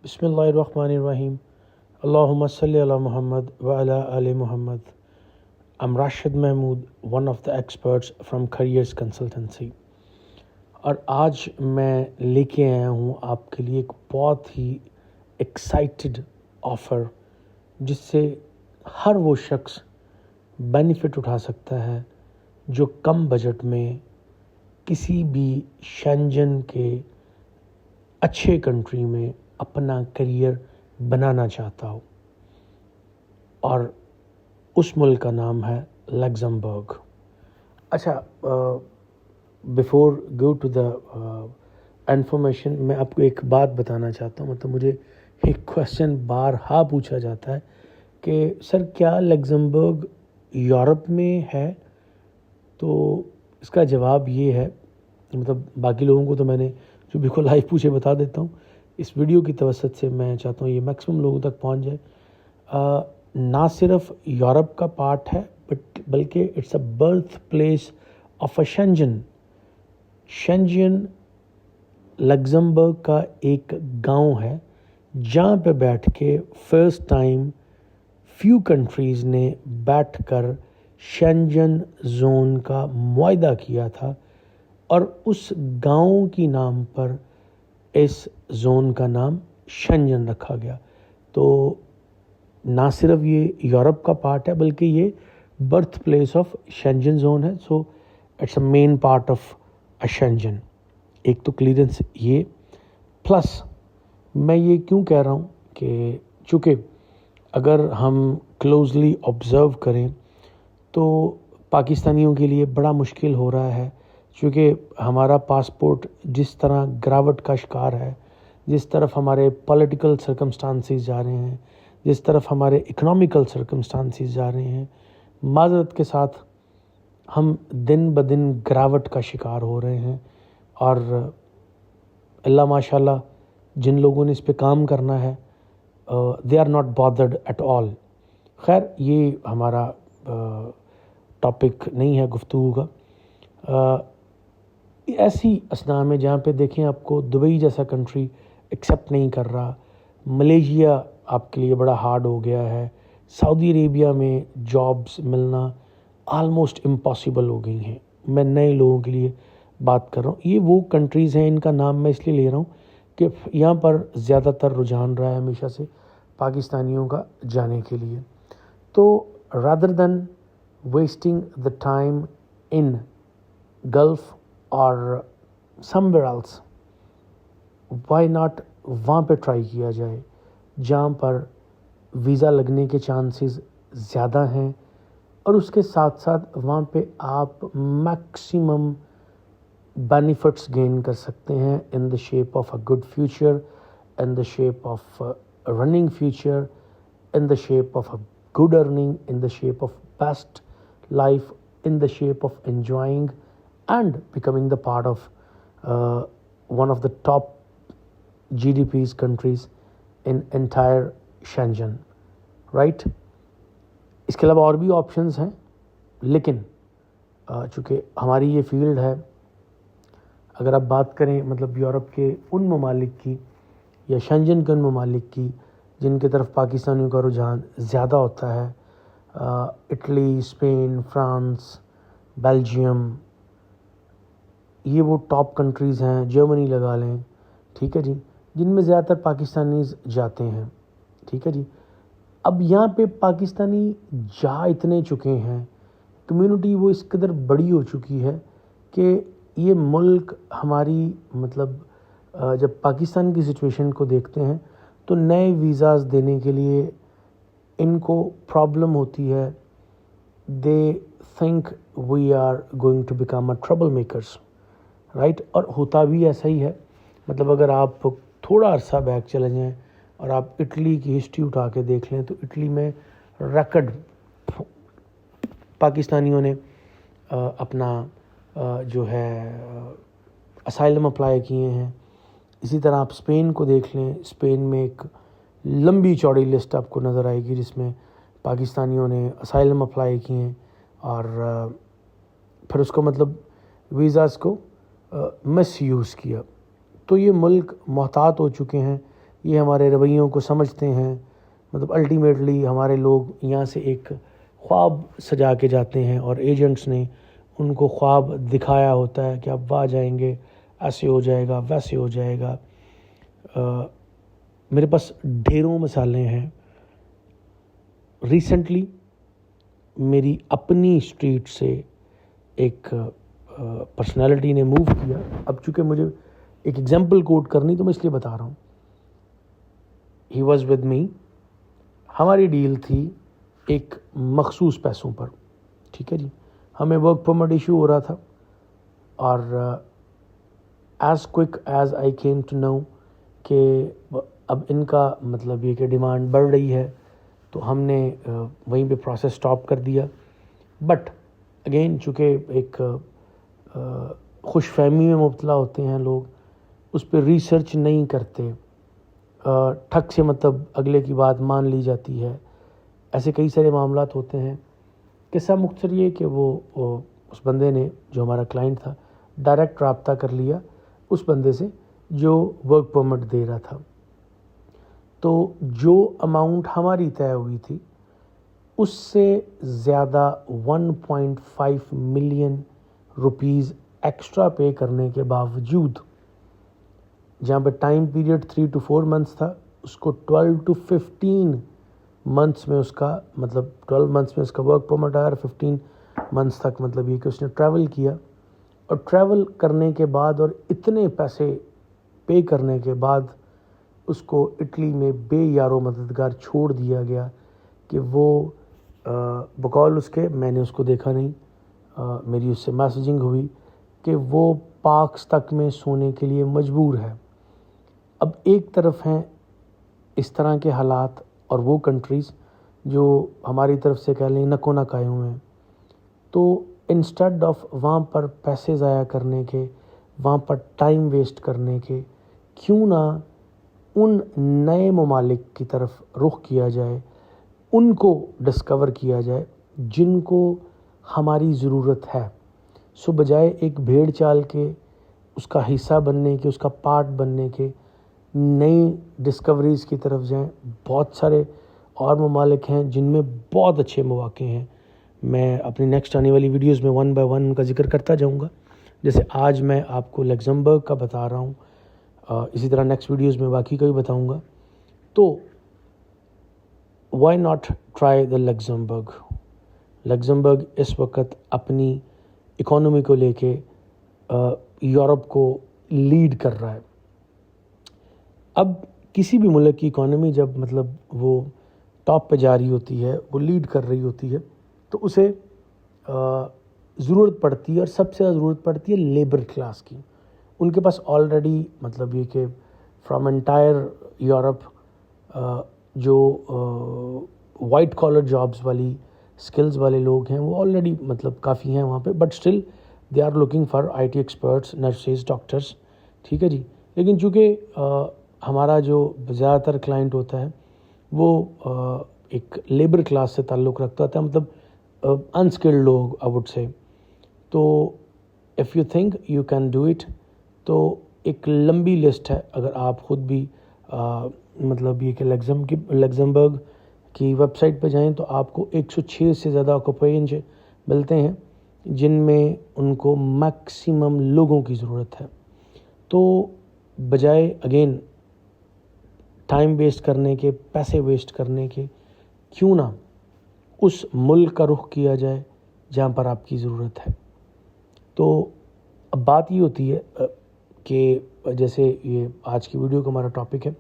Bismillahirrahmanirrahim. Allahumma salli ala Muhammad wa ala ali Muhammad. I'm Rashid Mahmood, one of the experts from Careers Consultancy. اور آج میں لے کے آیا ہوں آپ کے لیے ایک بہت ہی ایکسائٹڈ آفر جس سے ہر وہ شخص بینیفٹ اٹھا سکتا ہے جو کم بجٹ میں کسی بھی شینجن کے اچھے کنٹری میں اپنا کریئر بنانا چاہتا ہو، اور اس ملک کا نام ہے لگزمبرگ۔ اچھا، before go to the information میں آپ کو ایک بات بتانا چاہتا ہوں۔ مطلب مجھے ایک کویسچن بارہا پوچھا جاتا ہے کہ سر کیا لگزمبرگ یورپ میں ہے؟ تو اس کا جواب یہ ہے، مطلب باقی لوگوں کو تو میں نے جو بھی کو لائیو پوچھے بتا دیتا ہوں، اس ویڈیو کی توسط سے میں چاہتا ہوں یہ میکسیمم لوگوں تک پہنچ جائے۔ نہ صرف یورپ کا پارٹ ہے بلکہ it's a birth place of a Schengen. Schengen Luxembourg کا ایک گاؤں ہے جہاں پہ بیٹھ کے فرسٹ ٹائم فیو کنٹریز نے بیٹھ کر شینجن زون کا معاہدہ کیا تھا، اور اس گاؤں کی نام پر اس زون کا نام شینجن رکھا گیا۔ تو نہ صرف یہ یورپ کا پارٹ ہے بلکہ یہ birth place of Schengen zone ہے، so it's a main part of a Schengen. ایک تو کلیئرنس یہ، پلس میں یہ کیوں کہہ رہا ہوں کہ چونکہ اگر ہم کلوزلی آبزرو کریں تو پاکستانیوں کے لیے بڑا مشکل ہو رہا ہے، چونکہ ہمارا پاسپورٹ جس طرح گراوٹ کا شکار ہے، جس طرف ہمارے پولیٹیکل سرکمسٹانسز جا رہے ہیں، جس طرف ہمارے اکنامیکل سرکمسٹانسز جا رہے ہیں، معذرت کے ساتھ ہم دن بدن گراوٹ کا شکار ہو رہے ہیں، اور اللہ ماشاء اللہ جن لوگوں نے اس پہ کام کرنا ہے they are not bothered at all. خیر یہ ہمارا ٹاپک نہیں ہے گفتگو کا۔ ایسی اسنا میں جہاں پہ دیکھیں آپ کو دبئی جیسا کنٹری ایکسیپٹ نہیں کر رہا، ملیشیا آپ کے لیے بڑا ہارڈ ہو گیا ہے، سعودی عربیہ میں جابس ملنا آلموسٹ امپاسبل ہو گئی ہیں۔ میں نئے لوگوں کے لیے بات کر رہا ہوں، یہ وہ کنٹریز ہیں، ان کا نام میں اس لیے لے رہا ہوں کہ یہاں پر زیادہ تر رجحان رہا ہے ہمیشہ سے پاکستانیوں کا جانے کے لیے۔ تو rather than wasting the time in golf اور سم ویئر ایلس، وائی ناٹ وہاں پہ ٹرائی کیا جائے جہاں پر ویزا لگنے کے چانسز زیادہ ہیں، اور اس کے ساتھ ساتھ وہاں پہ آپ میکسیمم بینیفٹس گین کر سکتے ہیں in the shape of a good future, in the shape of running future, in the shape of a good earning, in the shape of best life, in the shape of enjoying and becoming the part of one of the top GDP's countries in entire Shenzhen, right? اس کے علاوہ اور بھی options ہیں، لیکن چونکہ ہماری یہ field ہے، اگر آپ بات کریں مطلب یورپ کے ان ممالک کی یا شینجن کے ان ممالک کی جن کی طرف پاکستانیوں کا رجحان زیادہ ہوتا ہے، اٹلی، اسپین، فرانس، بیلجیم، یہ وہ ٹاپ کنٹریز ہیں، جرمنی لگا لیں، ٹھیک ہے جی، جن میں زیادہ تر پاکستانیز جاتے ہیں، ٹھیک ہے جی۔ اب یہاں پہ پاکستانی جا اتنے چکے ہیں، کمیونٹی وہ اس قدر بڑی ہو چکی ہے کہ یہ ملک ہماری مطلب جب پاکستان کی سچویشن کو دیکھتے ہیں تو نئے ویزاز دینے کے لیے ان کو پرابلم ہوتی ہے۔ They think we are going to become a trouble makers, right? اور ہوتا بھی ایسا ہی ہے۔ مطلب اگر آپ تھوڑا عرصہ بیک چلے جائیں اور آپ اٹلی کی ہسٹری اٹھا کے دیکھ لیں تو اٹلی میں ریکڈ پاکستانیوں نے اپنا جو ہے اسائلم اپلائی کیے ہیں۔ اسی طرح آپ اسپین کو دیکھ لیں، اسپین میں ایک لمبی چوڑی لسٹ آپ کو نظر آئے گی جس میں پاکستانیوں نے اسائلم اپلائی کیے ہیں، اور پھر اس کو مطلب ویزاز کو مس یوز کیا۔ تو یہ ملک محتاط ہو چکے ہیں یہ ہمارے رویوں کو سمجھتے ہیں. مطلب الٹیمیٹلی ہمارے لوگ یہاں سے ایک خواب سجا کے جاتے ہیں اور ایجنٹس نے ان کو خواب دکھایا ہوتا ہے کہ آپ وہاں جائیں گے, ایسے ہو جائے گا, ویسے ہو جائے گا. میرے پاس ڈھیروں مثالیں ہیں. ریسنٹلی میری اپنی اسٹریٹ سے ایک پرسنالٹی نے موو کیا. اب چونکہ مجھے ایک ایگزامپل کوٹ کرنی تو میں اس لیے بتا رہا ہوں. He was with me. ہماری ڈیل تھی ایک مخصوص پیسوں پر, ٹھیک ہے جی. ہمیں ورک پرمٹ ایشو ہو رہا تھا اور as quick as I came to know کہ اب ان کا مطلب یہ کہ ڈیمانڈ بڑھ رہی ہے, تو ہم نے وہیں پہ پروسیس سٹاپ کر دیا. بٹ اگین چونکہ ایک خوش فہمی میں مبتلا ہوتے ہیں لوگ, اس پہ ریسرچ نہیں کرتے, ٹھک سے مطلب اگلے کی بات مان لی جاتی ہے. ایسے کئی سارے معاملات ہوتے ہیں. قصہ مختصر یہ کہ وہ اس بندے نے جو ہمارا کلائنٹ تھا ڈائریکٹ رابطہ کر لیا اس بندے سے جو ورک پرمٹ دے رہا تھا. تو جو اماؤنٹ ہماری طے ہوئی تھی اس سے زیادہ 1.5 ملین روپیز ایکسٹرا پے کرنے کے باوجود, جہاں پہ ٹائم پیریڈ 3 to 4 months تھا, اس کو 12 to 15 months میں اس کا مطلب 12 months میں اس کا ورک پرمٹ آیا اور 15 months تک مطلب یہ کہ اس نے ٹریول کیا. اور ٹریول کرنے کے بعد اور اتنے پیسے پے کرنے کے بعد اس کو اٹلی میں بے یارو مددگار چھوڑ دیا گیا کہ وہ بقول اس کے, میں نے اس کو دیکھا نہیں, میری اس سے میسیجنگ ہوئی کہ وہ پاکس تک میں سونے کے لیے مجبور ہے. اب ایک طرف ہیں اس طرح کے حالات اور وہ کنٹریز جو ہماری طرف سے کہہ لیں نکو نکائے ہوئے ہیں, تو انسٹیڈ آف وہاں پر پیسے ضائع کرنے کے, وہاں پر ٹائم ویسٹ کرنے کے, کیوں نہ ان نئے ممالک کی طرف رخ کیا جائے, ان کو ڈسکور کیا جائے جن کو ہماری ضرورت ہے. سو بجائے ایک بھیڑ چال کے, اس کا حصہ بننے کے, اس کا پارٹ بننے کے, نئی ڈسکوریز کی طرف جائیں. بہت سارے اور ممالک ہیں جن میں بہت اچھے مواقع ہیں. میں اپنی نیکسٹ آنے والی ویڈیوز میں 1 by 1 ان کا ذکر کرتا جاؤں گا. جیسے آج میں آپ کو لگزمبرگ کا بتا رہا ہوں, اسی طرح نیکسٹ ویڈیوز میں باقی کا بھی بتاؤں گا. تو why not try the Luxembourg. Luxembourg اس وقت اپنی اکانومی کو لے کے یورپ کو لیڈ کر رہا ہے. اب کسی بھی ملک کی اکانومی جب مطلب وہ ٹاپ پہ جا رہی ہوتی ہے, وہ لیڈ کر رہی ہوتی ہے, تو اسے ضرورت پڑتی ہے, اور سب سے زیادہ ضرورت پڑتی ہے لیبر کلاس کی. ان کے پاس آلریڈی مطلب یہ کہ فرام انٹائر یورپ جو وائٹ کالر جابس والی سکلز والے لوگ ہیں وہ آلریڈی مطلب کافی ہیں وہاں پہ, but still they are looking for IT experts, nurses, doctors, ٹھیک ہے جی. لیکن چونکہ ہمارا جو زیادہ تر کلائنٹ ہوتا ہے وہ ایک لیبر کلاس سے تعلق رکھتا ہے, مطلب انسکلڈ لوگ آئی وڈ سے. تو if you think you can do it, تو ایک لمبی لسٹ ہے. اگر آپ خود بھی مطلب یہ کہ لگزمبرگ کی ویب سائٹ پہ جائیں تو آپ کو 106 سے زیادہ آکوپینج ملتے ہیں جن میں ان کو میکسیمم لوگوں کی ضرورت ہے. تو بجائے اگین ٹائم ویسٹ کرنے کے, پیسے ویسٹ کرنے کے, کیوں نہ اس ملک کا رخ کیا جائے جہاں پر آپ کی ضرورت ہے. تو اب بات یہ ہوتی ہے کہ جیسے یہ آج کی ویڈیو کا ہمارا ٹاپک ہے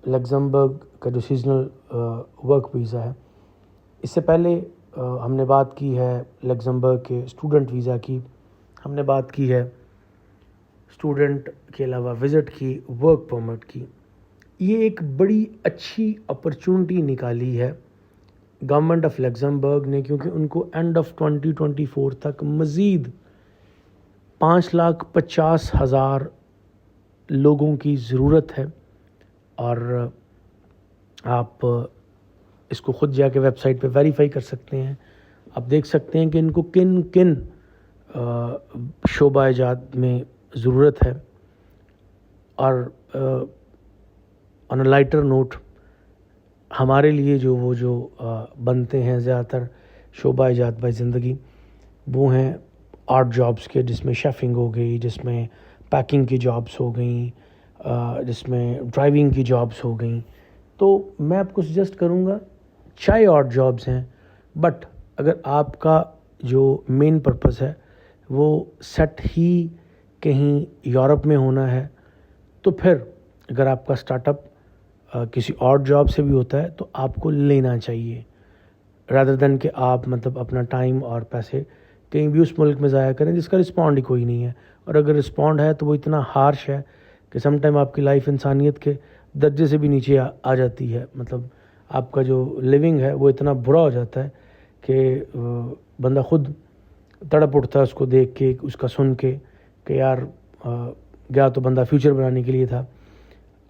لگزمبرگ کا جو سیزنل ورک ویزا ہے. اس سے پہلے ہم نے بات کی ہے لگزمبرگ کے اسٹوڈنٹ ویزا کی, ہم نے بات کی ہے اسٹوڈنٹ کے علاوہ وزٹ کی, ورک پرمٹ کی. یہ ایک بڑی اچھی اپرچونٹی نکالی ہے گورنمنٹ آف لگزمبرگ نے, کیونکہ ان کو اینڈ آف 2024 تک مزید 5,50,000 لوگوں کی ضرورت ہے. اور آپ اس کو خود جا کے ویب سائٹ پہ ویریفائی کر سکتے ہیں. آپ دیکھ سکتے ہیں کہ ان کو کن کن شعبہ جات میں ضرورت ہے. اور آن اے لائٹر نوٹ ہمارے لیے جو بنتے ہیں زیادہ تر شعبہ ایجاد بائی زندگی وہ ہیں آرٹ جابس کے، جس میں شیفنگ ہو گئی، جس میں پیکنگ کی جابس ہو گئیں، جس میں ڈرائیونگ کی جابس ہو گئیں. تو میں آپ کو سجیسٹ کروں گا چاہے آرٹ جابس ہیں، بٹ اگر آپ کا جو مین پرپس ہے وہ سیٹ ہی کہیں یورپ میں ہونا ہے، تو پھر اگر آپ کا اسٹارٹ اپ کسی اور جاب سے بھی ہوتا ہے تو آپ کو لینا چاہیے، رادر دین کہ آپ مطلب اپنا ٹائم اور پیسے کہیں بھی اس ملک میں ضائع کریں جس کا رسپونڈ ہی کوئی نہیں ہے. اور اگر رسپونڈ ہے تو وہ اتنا ہارش ہے کہ سم ٹائم آپ کی لائف انسانیت کے درجے سے بھی نیچے آ جاتی ہے. مطلب آپ کا جو لیونگ ہے وہ اتنا برا ہو جاتا ہے کہ بندہ خود تڑپ اٹھتا ہے اس کو دیکھ کے، اس کا سن کے کہ یار گیا تو بندہ فیوچر بنانے کے لیے تھا.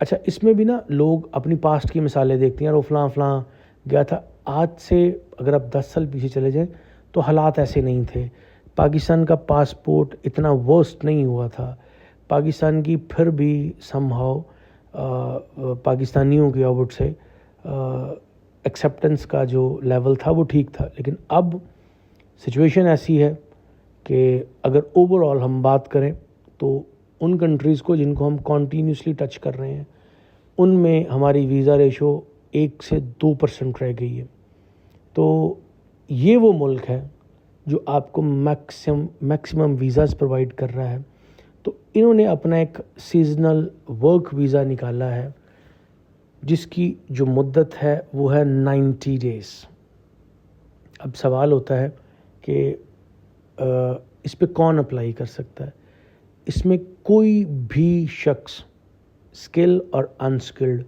اچھا، اس میں بھی نا لوگ اپنی پاسٹ کی مثالیں دیکھتے ہیں، یار وہ فلاں فلاں گیا تھا. آج سے اگر آپ 10 سال پیچھے چلے جائیں تو حالات ایسے نہیں تھے. پاکستان کا پاسپورٹ اتنا ورسٹ نہیں ہوا تھا. پاکستان کی پھر بھی سم ہاؤ پاکستانیوں کی آؤٹ سے ایکسیپٹنس کا جو لیول تھا وہ ٹھیک تھا. لیکن اب سچویشن ایسی ہے کہ اگر اوور آل ہم بات کریں تو ان کنٹریز کو جن کو ہم کنٹینیوسلی ٹچ کر رہے ہیں ان میں ہماری ویزا ریشو 1 سے 2% رہ گئی ہے. تو یہ وہ ملک ہے جو آپ کو میکسیمم ویزاز پرووائڈ کر رہا ہے. تو انہوں نے اپنا ایک سیزنل ورک ویزا نکالا ہے جس کی جو مدت ہے وہ ہے 90 days. اب سوال ہوتا ہے کہ اس پہ کون اپلائی کر سکتا ہے؟ اس میں کوئی بھی شخص اسکل اور انسکلڈ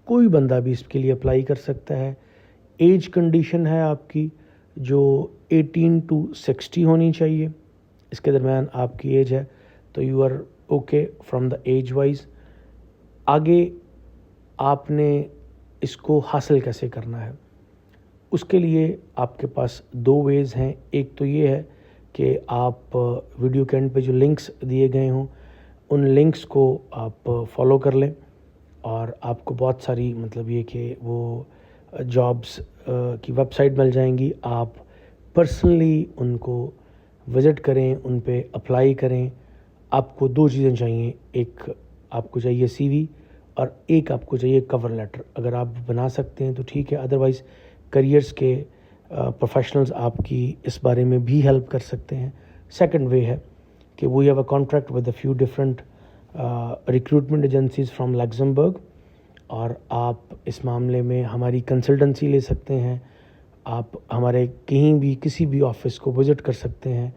کوئی بندہ بھی اس کے لیے اپلائی کر سکتا ہے. ایج کنڈیشن ہے آپ کی جو 18 to 60 ہونی چاہیے، اس کے درمیان آپ کی ایج ہے تو you are okay from the age wise. آگے آپ نے اس کو حاصل کیسے کرنا ہے؟ اس کے لیے آپ کے پاس 2 ویز ہیں. ایک تو یہ ہے کہ آپ ویڈیو کے اینڈ پہ جو لنکس دیے گئے ہوں ان لنکس کو آپ فالو کر لیں اور آپ کو بہت ساری مطلب یہ کہ وہ جابس کی ویب سائٹ مل جائیں گی. آپ پرسنلی ان کو وزٹ کریں، ان پہ اپلائی کریں. آپ کو 2 چیزیں چاہیے، ایک آپ کو چاہیے سی وی اور ایک آپ کو چاہیے کور لیٹر. اگر آپ بنا سکتے ہیں تو ٹھیک ہے، ادروائز کریئرس کے پروفیشنلز آپ کی اس بارے میں بھی ہیلپ کر سکتے ہیں. سیکنڈ وے ہے کہ we have a contract with a few different recruitment agencies from Luxembourg, اور آپ اس معاملے میں ہماری کنسلٹنسی لے سکتے ہیں. آپ ہمارے کہیں بھی کسی بھی آفس کو وزٹ کر سکتے ہیں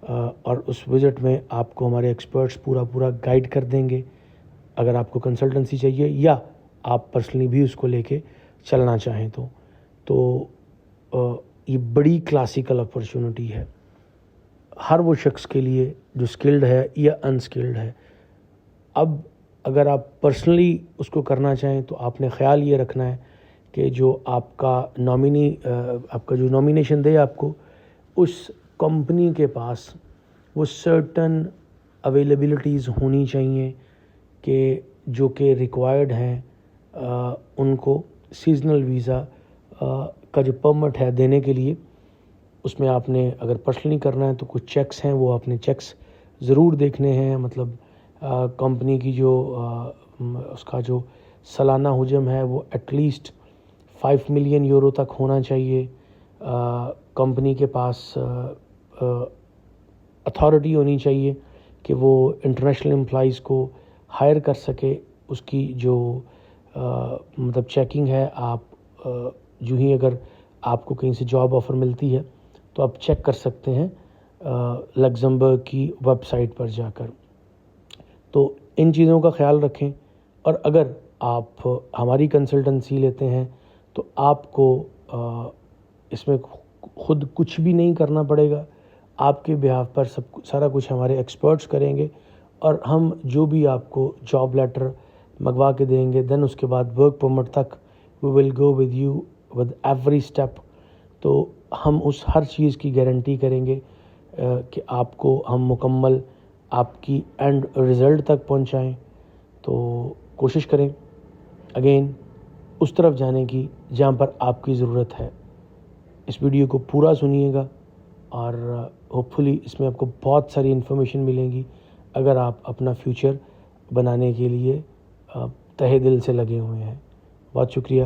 اور اس وزٹ میں آپ کو ہمارے ایکسپرٹس پورا گائیڈ کر دیں گے اگر آپ کو کنسلٹنسی چاہیے یا آپ پرسنلی بھی اس کو لے کے چلنا چاہیں تو یہ بڑی کلاسیکل اپرچونٹی ہے ہر وہ شخص کے لیے جو اسکلڈ ہے یا انسکلڈ ہے. اب اگر آپ پرسنلی اس کو کرنا چاہیں تو آپ نے خیال یہ رکھنا ہے کہ جو آپ کا آپ کا جو نامینیشن دے آپ کو، اس کمپنی کے پاس وہ سرٹن اویلیبلٹیز ہونی چاہیے کہ جو کہ ریکوائرڈ ہیں ان کو سیزنل ویزا کا جو پرمٹ ہے دینے کے لیے. اس میں آپ نے اگر پرسنلی کرنا ہے تو کچھ چیکس ہیں، وہ آپ نے چیکس ضرور دیکھنے ہیں. مطلب کمپنی کی جو اس کا جو سالانہ حجم ہے وہ ایٹ لیسٹ 5 ملین یورو تک ہونا چاہیے. کمپنی کے پاس اتھارٹی ہونی چاہیے کہ وہ انٹرنیشنل امپلائیز کو ہائر کر سکے. اس کی جو مطلب چیکنگ ہے، آپ جو ہی اگر آپ کو کہیں سے جاب آفر ملتی ہے تو آپ چیک کر سکتے ہیں لگزمبرگ کی ویب سائٹ پر جا کر. تو ان چیزوں کا خیال رکھیں. اور اگر آپ ہماری کنسلٹنسی لیتے ہیں تو آپ کو اس میں خود کچھ بھی نہیں کرنا پڑے گا. آپ کے بہاف پر سارا کچھ ہمارے ایکسپرٹس کریں گے اور ہم جو بھی آپ کو جاب لیٹر منگوا کے دیں گے، دین اس کے بعد ورک پرمٹ تک we will go with you with every step. تو ہم اس ہر چیز کی گارنٹی کریں گے کہ آپ کو ہم مکمل آپ کی اینڈ رزلٹ تک پہنچائیں. تو کوشش کریں اگین اس طرف جانے کی جہاں پر آپ کی ضرورت ہے. اس ویڈیو کو پورا سنیے گا اور ہوپ فلی اس میں آپ کو بہت ساری انفارمیشن ملیں گی اگر آپ اپنا فیوچر بنانے کے لیے تہہ دل سے لگے ہوئے ہیں. بہت شکریہ.